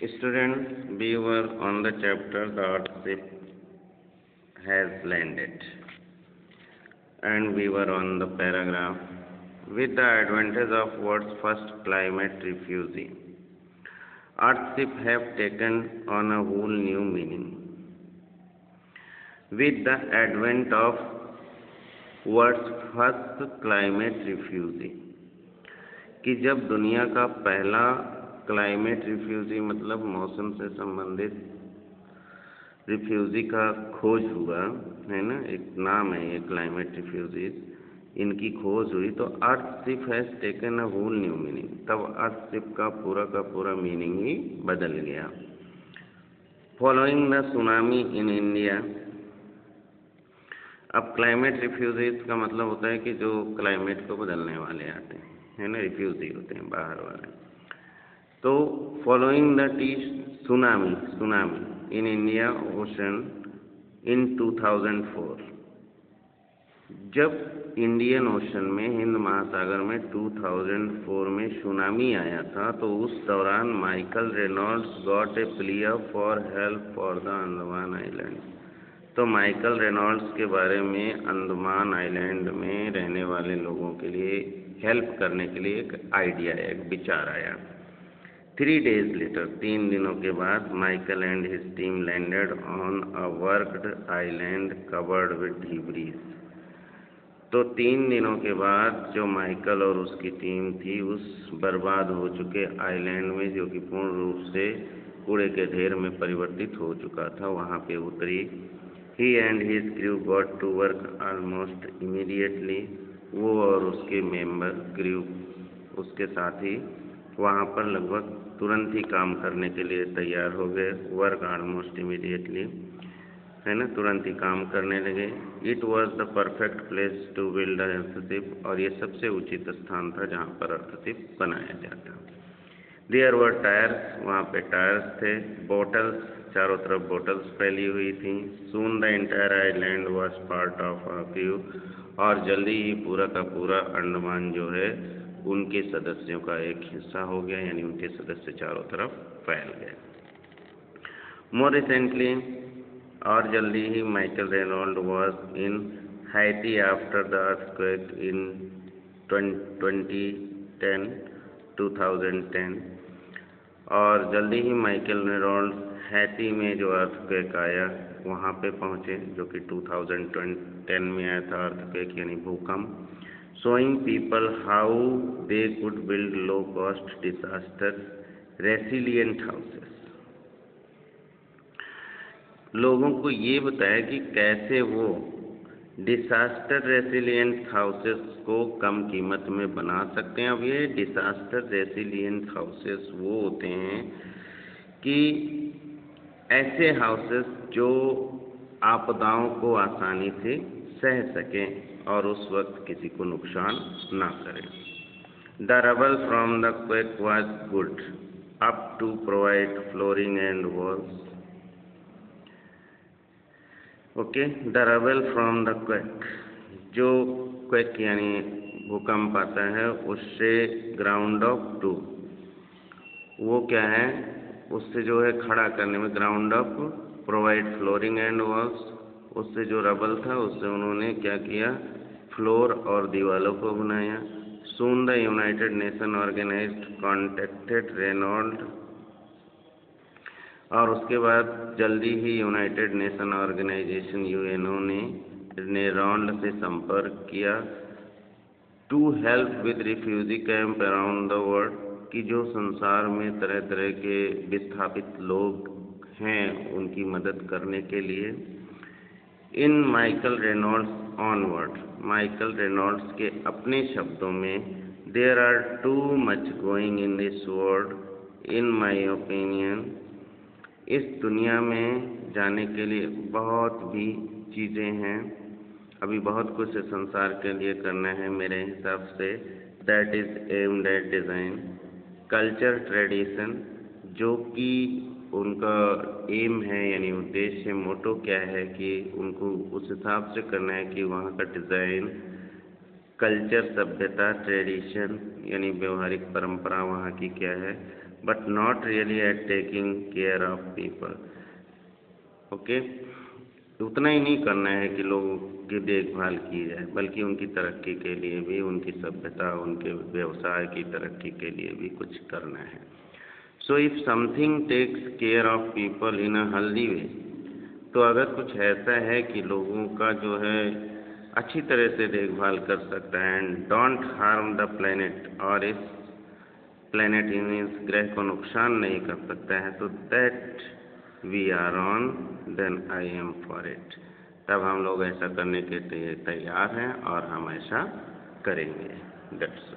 Students, we were on the chapter The Earthship has landed, and we were on the paragraph with the advantage of world's first climate refugee. Earthship have taken on a whole new meaning. With the advent of words first climate refugee कि जब दुनिया का पहला climate refugee मतलब मौसम से संबंधित refugee का खोज हुआ है ना, एक नाम है ये क्लाइमेट रिफ्यूजीज, इनकी खोज हुई तो earthship has taken a whole new meaning. तब अर्थशिप का पूरा मीनिंग ही बदल गया। Following the tsunami in India. अब क्लाइमेट रिफ्यूजीज का मतलब होता है कि जो क्लाइमेट को बदलने वाले आते हैं, है ना, रिफ्यूजी होते हैं बाहर वाले। तो following the tsunami in India ocean in 2004, जब इंडियन ओशन में, हिंद महासागर में 2004 में सुनामी आया था, तो उस दौरान Michael Reynolds got a plea for help for the Andaman island. तो माइकल रेनॉल्ड्स के बारे में अंडमान आइलैंड में रहने वाले लोगों के लिए हेल्प करने के लिए एक आइडिया, एक विचार आया। 3 days लेटर, 3 दिनों के बाद, Michael and his team landed on a worked island covered with debris. तो 3 दिनों के बाद जो माइकल और उसकी टीम थी उस बर्बाद हो चुके आइलैंड में, जो कि पूर्ण रूप से कूड़े के ढेर में परिवर्तित हो चुका था, वहाँ पे उतरी। He and his crew got to work almost immediately. वो और उसके मेंबर, क्रू, उसके साथी वहाँ पर लगभग तुरंत ही काम करने के लिए तैयार हो गए। वर्क ऑलमोस्ट इमीडिएटली, है ना, तुरंत ही काम करने लगे। It was the perfect place to build earthship, और ये सबसे उचित स्थान था जहाँ पर अर्थशिप बनाया जाता। देयर वर टायर्स, वहाँ पे टायर्स थे। बोटल्स, चारों तरफ बोटल्स फैली हुई थी। Soon the entire island was part of a crew, और जल्दी ही पूरा का पूरा अंडमान जो है उनके सदस्यों का एक हिस्सा हो गया, यानी उनके सदस्य चारों तरफ फैल गए। मोर रिसेंटली, और जल्दी ही, Michael Reynold was in Haiti after the earthquake in 2010, और जल्दी ही माइकल रेनॉल्ड हैती में जो अर्थक्वेक आया वहाँ पे पहुँचे, जो कि 2010 में आया था अर्थक्वेक, यानी भूकंप। Showing people how they could build low cost disaster resilient houses. लोगों को ये बताया कि कैसे वो डिसास्टर रेसिलियंट हाउसेस को कम कीमत में बना सकते हैं। अब ये डिसास्टर रेसिलियंट हाउसेस वो होते हैं कि ऐसे हाउसेस जो आपदाओं को आसानी से सह सकें और उस वक्त किसी को नुकसान ना करें। The rubble from the quake was good up to provide flooring and walls. Okay, the rubble from the quake, जो क्वेक यानी भूकंप आता है उससे ग्राउंड अप टू, वो क्या है, उससे जो है खड़ा करने में, ground up provide flooring and walls, उससे जो रबल था उससे उन्होंने क्या किया, फ्लोर और दीवालों को बनाया। Soon the United Nation organized contacted Reynold, और उसके बाद जल्दी ही यूनाइटेड नेशन ऑर्गेनाइजेशन यूएनओ ने रेनॉल्ड से संपर्क किया। To help with refugee camp around the world, कि जो संसार में तरह तरह के विस्थापित लोग हैं उनकी मदद करने के लिए। In Michael Reynolds onward, Michael Reynolds के अपने शब्दों में, there are too much going in this world in my opinion. इस दुनिया में जाने के लिए बहुत भी चीज़ें हैं, अभी बहुत कुछ संसार के लिए करना है मेरे हिसाब से। That is aimed at design culture tradition, जो कि उनका एम है, यानी उद्देश्य, मोटो क्या है कि उनको उस हिसाब से करना है कि वहाँ का डिज़ाइन, कल्चर सभ्यता, ट्रेडिशन यानी व्यवहारिक परंपरा वहाँ की क्या है, but not really at taking care of people. Okay, उतना ही नहीं करना है कि लोगों की देखभाल की जाए, बल्कि उनकी तरक्की के लिए भी, उनकी सभ्यता, उनके व्यवसाय की तरक्की के लिए भी कुछ करना है. So if something takes care of people in a healthy way, तो अगर कुछ ऐसा है कि लोगों का जो है अच्छी तरह से देखभाल कर सकता है, and don't harm the planet, और इस प्लेनेट इस ग्रह को नुकसान नहीं कर सकता है, तो that we are on, then I am for it. तब हम लोग ऐसा करने के लिए तैयार हैं और हम ऐसा करेंगे. दैट्स